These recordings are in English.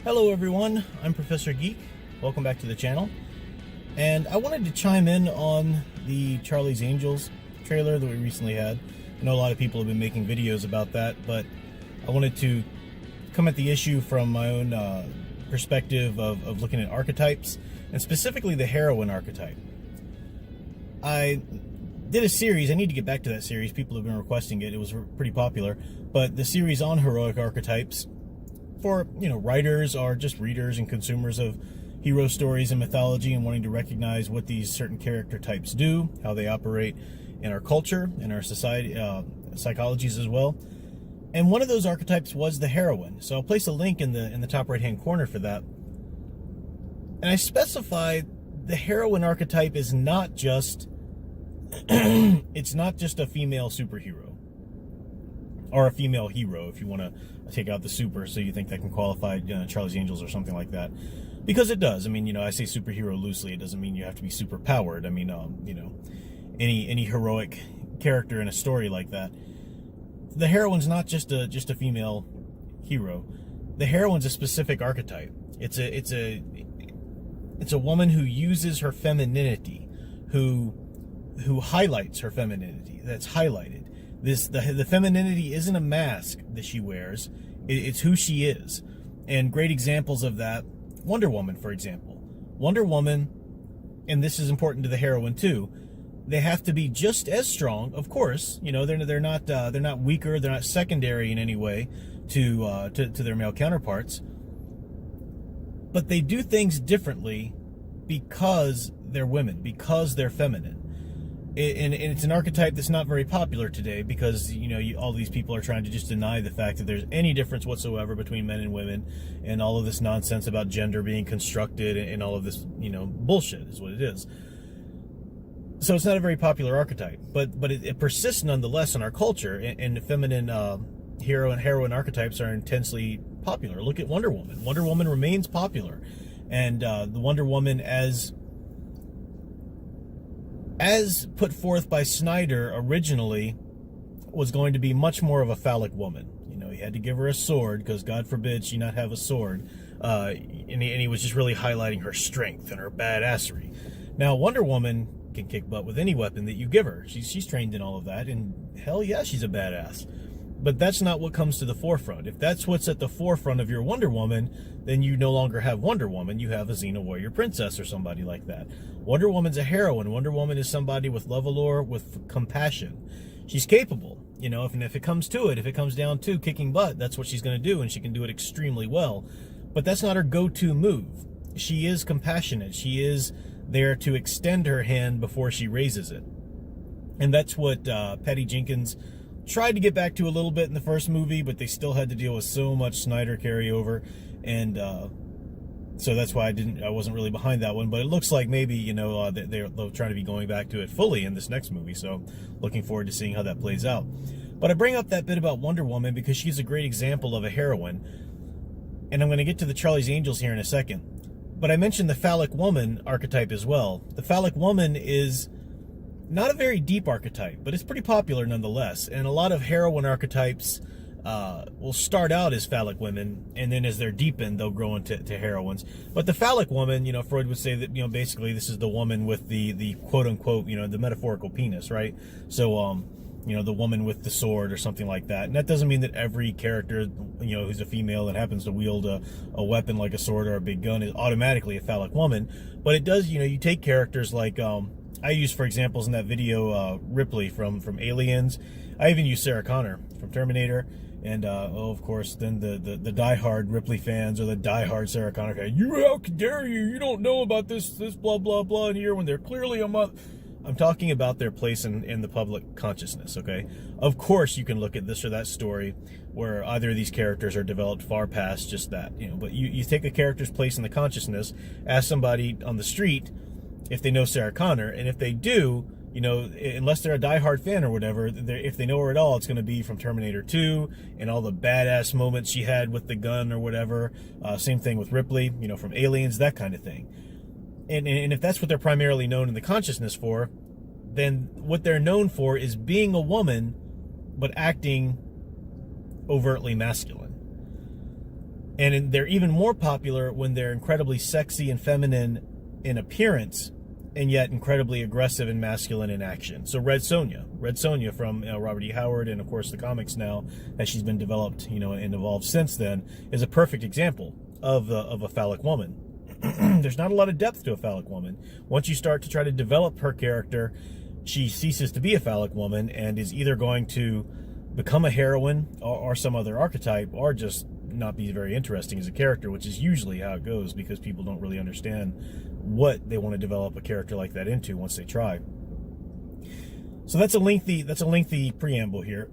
Hello everyone, I'm Professor Geek. Welcome back to the channel. And I wanted to chime in on the Charlie's Angels trailer that we recently had. I know a lot of people have been making videos about that, but I wanted to come at the issue from my own perspective of looking at archetypes, and specifically the heroine archetype. I did a series, I need to get back to that series, people have been requesting it, it was pretty popular, but the series on heroic archetypes for, writers or just readers and consumers of hero stories and mythology and wanting to recognize what these certain character types do, how they operate in our culture, in our society, psychologies as well. And one of those archetypes was the heroine. So I'll place a link in the top right-hand corner for that. And I specify the heroine archetype is not just it's not just a female superhero or a female hero, if you want to take out the super, so you think that can qualify Charlie's Angels or something like that, because it does. I mean, I say superhero loosely. It doesn't mean you have to be super powered. I mean, any heroic character in a story like that. The heroine's not just a female hero. The heroine's a specific archetype. It's a woman who uses her femininity, who highlights her femininity. That's highlighted. The femininity isn't a mask that she wears. It's who she is. And great examples of that, Wonder Woman, for example. Wonder Woman, and this is important to the heroine too, they have to be just as strong, of course. They're not weaker, they're not secondary in any way to their male counterparts. But they do things differently because they're women, because they're feminine. And it's an archetype that's not very popular today because, all these people are trying to just deny the fact that there's any difference whatsoever between men and women, and all of this nonsense about gender being constructed and all of this, bullshit is what it is. So it's not a very popular archetype, but it persists nonetheless in our culture, and feminine hero and heroine archetypes are intensely popular. Look at Wonder Woman. Wonder Woman remains popular, and the Wonder Woman as put forth by Snyder originally was going to be much more of a phallic woman. He had to give her a sword because God forbid she not have a sword, and he was just really highlighting her strength and her badassery. Now Wonder Woman can kick butt with any weapon that you give her. She's trained in all of that, and hell yeah, she's a badass. But that's not what comes to the forefront. If that's what's at the forefront of your Wonder Woman, then you no longer have Wonder Woman. You have a Xena Warrior Princess or somebody like that. Wonder Woman's a heroine. Wonder Woman is somebody with love allure, with compassion. She's capable. If it comes to it, if it comes down to kicking butt, that's what she's going to do, and she can do it extremely well. But that's not her go-to move. She is compassionate. She is there to extend her hand before she raises it. And that's what Patty Jenkins tried to get back to a little bit in the first movie, but they still had to deal with so much Snyder carryover, and so that's why I wasn't really behind that one. But it looks like maybe they'll try to be going back to it fully in this next movie, so looking forward to seeing how that plays out. But I bring up that bit about Wonder Woman because she's a great example of a heroine, and I'm going to get to the Charlie's Angels here in a second. But I mentioned the Phallic Woman archetype as well. The Phallic Woman is not a very deep archetype, but it's pretty popular nonetheless. And a lot of heroine archetypes will start out as phallic women, and then as they're deepened, they'll grow into heroines. But the Phallic Woman, Freud would say that, basically this is the woman with the quote-unquote, the metaphorical penis, right? So, the woman with the sword or something like that. And that doesn't mean that every character, who's a female that happens to wield a weapon like a sword or a big gun is automatically a phallic woman. But it does, you take characters like, I used, for examples in that video, Ripley from Aliens. I even used Sarah Connor from Terminator. And, of course, then the diehard Ripley fans or the diehard Sarah Connor fans, how dare you? You don't know about this blah, blah, blah in here when they're clearly a mother. I'm talking about their place in the public consciousness, okay? Of course you can look at this or that story where either of these characters are developed far past just that, but you take a character's place in the consciousness, ask somebody on the street if they know Sarah Connor, and if they do, unless they're a diehard fan or whatever, if they know her at all, it's going to be from Terminator 2 and all the badass moments she had with the gun or whatever. Same thing with Ripley, from Aliens, that kind of thing. And if that's what they're primarily known in the consciousness for, then what they're known for is being a woman, but acting overtly masculine. And they're even more popular when they're incredibly sexy and feminine in appearance, and yet incredibly aggressive and masculine in action. So Red Sonja from Robert E. Howard, and of course the comics now, as she's been developed, and evolved since then, is a perfect example of a phallic woman. There's not a lot of depth to a phallic woman. Once you start to try to develop her character, she ceases to be a phallic woman and is either going to become a heroine or some other archetype, or just not be very interesting as a character, which is usually how it goes, because people don't really understand what they want to develop a character like that into once they try. So that's a lengthy preamble here,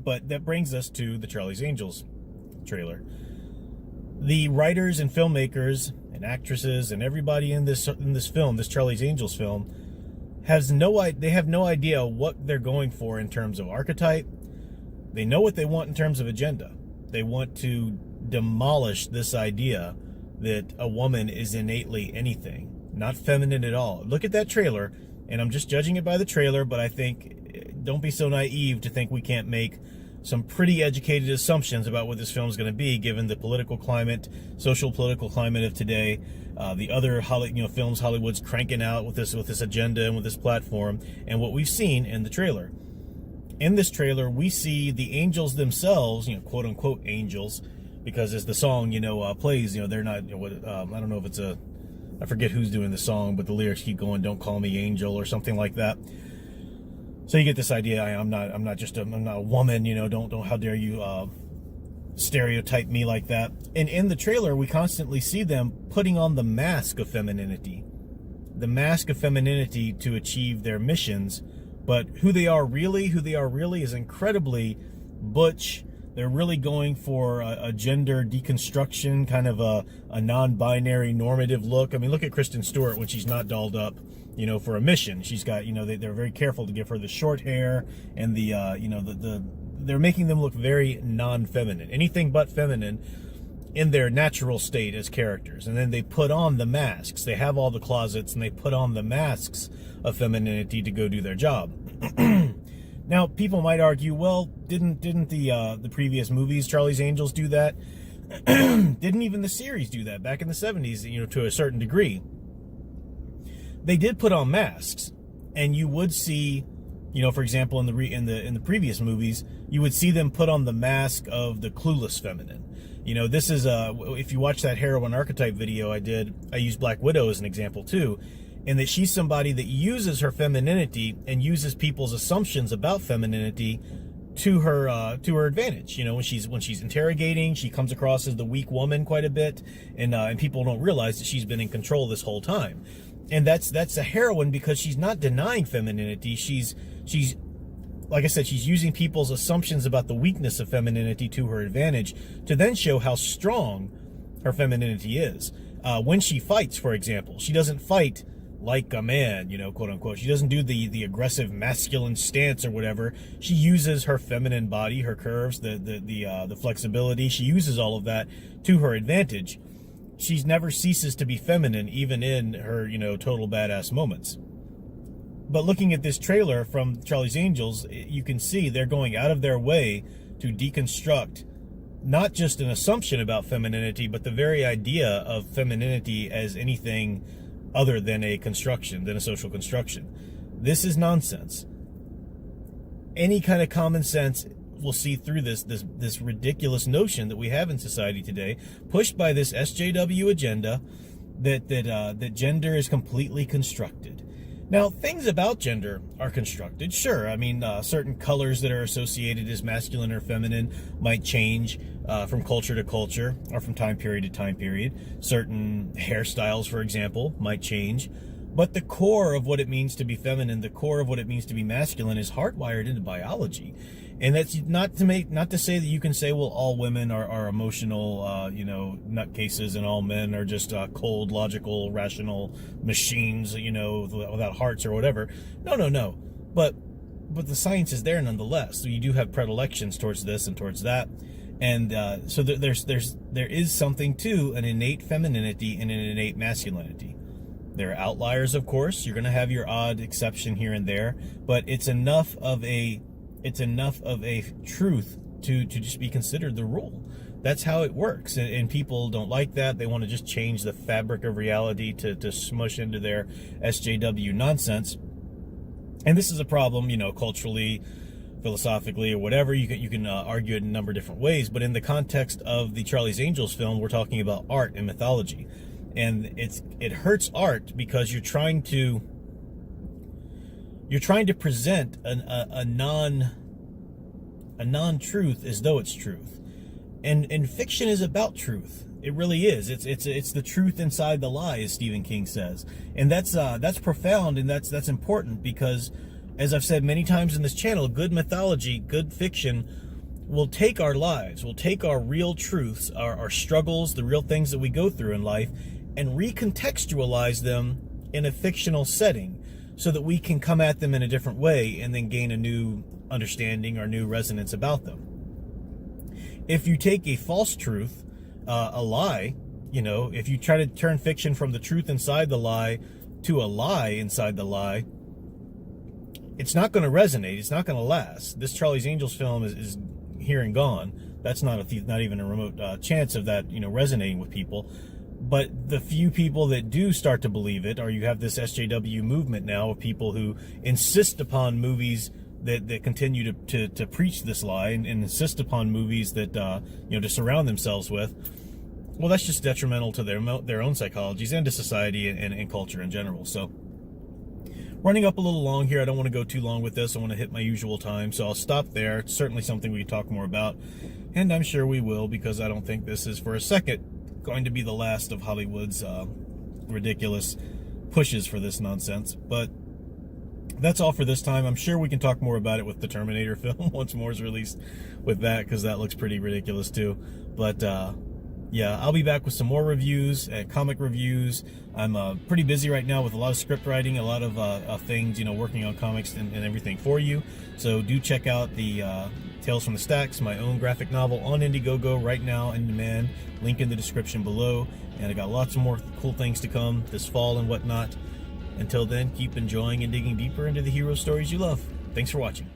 but that brings us to the Charlie's Angels trailer. The writers and filmmakers and actresses and everybody in this film, this Charlie's Angels film, have no idea what they're going for in terms of archetype. They know what they want in terms of agenda. They want to demolish this idea that a woman is innately anything, not feminine at all. Look at that trailer, and I'm just judging it by the trailer, but I think, don't be so naive to think we can't make some pretty educated assumptions about what this film is going to be, given the political climate, social political climate of today, the other films Hollywood's cranking out with this agenda and with this platform, and what we've seen in the trailer. In this trailer, we see the angels themselves, quote unquote angels, because as the song, plays, they're not, I don't know if it's I forget who's doing the song, but the lyrics keep going, "Don't call me angel," or something like that. So you get this idea, I'm not a woman, don't, how dare you stereotype me like that. And in the trailer, we constantly see them putting on the mask of femininity to achieve their missions. But who they are really is incredibly butch. They're really going for a gender deconstruction, kind of a non-binary normative look. I mean, look at Kristen Stewart when she's not dolled up, for a mission. She's got, they're very careful to give her the short hair and they're making them look very non-feminine, anything but feminine in their natural state as characters. And then they put on the masks. They have all the closets and they put on the masks of femininity to go do their job. Now, people might argue, well, didn't the previous movies, Charlie's Angels, do that? Didn't even the series do that back in the 70s, to a certain degree? They did put on masks, and you would see, for example, in the previous movies, you would see them put on the mask of the clueless feminine. This is if you watch that Heroine Archetype video I did, I used Black Widow as an example too, and that she's somebody that uses her femininity and uses people's assumptions about femininity to her advantage. When she's interrogating, she comes across as the weak woman quite a bit, and people don't realize that she's been in control this whole time. And that's a heroine because she's not denying femininity. She's like I said, she's using people's assumptions about the weakness of femininity to her advantage to then show how strong her femininity is. When she fights, for example, she doesn't fight like a man, quote unquote. She doesn't do the aggressive masculine stance or whatever. She uses her feminine body, her curves, the flexibility. She uses all of that to her advantage. She never ceases to be feminine, even in her, total badass moments. But looking at this trailer from Charlie's Angels, you can see they're going out of their way to deconstruct not just an assumption about femininity, but the very idea of femininity as anything other than a construction, than a social construction. This is nonsense. Any kind of common sense will see through this ridiculous notion that we have in society today, pushed by this SJW agenda, that gender is completely constructed. Now, things about gender are constructed, sure. I mean, certain colors that are associated as masculine or feminine might change from culture to culture or from time period to time period. Certain hairstyles, for example, might change. But the core of what it means to be feminine, the core of what it means to be masculine is hardwired into biology. And that's not to say that you can say, well, all women are emotional, nutcases, and all men are just cold, logical, rational machines, without hearts or whatever. No. But the science is there nonetheless. So you do have predilections towards this and towards that, and so there is something to an innate femininity and an innate masculinity. There are outliers, of course. You're going to have your odd exception here and there, but it's enough of a truth to just be considered the rule. That's how it works, and people don't like that. They want to just change the fabric of reality to smush into their SJW nonsense. And this is a problem, culturally, philosophically, or whatever. You can argue it in a number of different ways, but in the context of the Charlie's Angels film, we're talking about art and mythology. And it hurts art because you're trying to present a non-truth as though it's truth. And fiction is about truth. It really is. It's the truth inside the lie, as Stephen King says. And that's profound, and that's important, because, as I've said many times in this channel, good mythology, good fiction will take our lives, will take our real truths, our struggles, the real things that we go through in life, and recontextualize them in a fictional setting so that we can come at them in a different way and then gain a new understanding or new resonance about them. If you take a false truth, a lie, if you try to turn fiction from the truth inside the lie to a lie inside the lie, it's not going to resonate. It's not going to last. This Charlie's Angels film is here and gone. That's not even a remote chance of that, resonating with people. But the few people that do start to believe it, or you have this SJW movement now of people who insist upon movies that continue to preach this lie, and insist upon movies that to surround themselves with, well, that's just detrimental to their own psychologies and to society and culture in general. So, running up a little long here. I don't want to go too long with this. I want to hit my usual time, so I'll stop there. It's certainly something we can talk more about, and I'm sure we will, because I don't think this is for a second going to be the last of Hollywood's ridiculous pushes for this nonsense. But that's all for this time. I'm sure we can talk more about it with the Terminator film once more is released with that, because that looks pretty ridiculous too. But yeah, I'll be back with some more reviews and comic reviews. I'm pretty busy right now with a lot of script writing, a lot of things, working on comics and everything for you. So do check out the Tales from the Stacks, my own graphic novel on Indiegogo right now in demand. Link in the description below. And I got lots of more cool things to come this fall and whatnot. Until then, keep enjoying and digging deeper into the hero stories you love. Thanks for watching.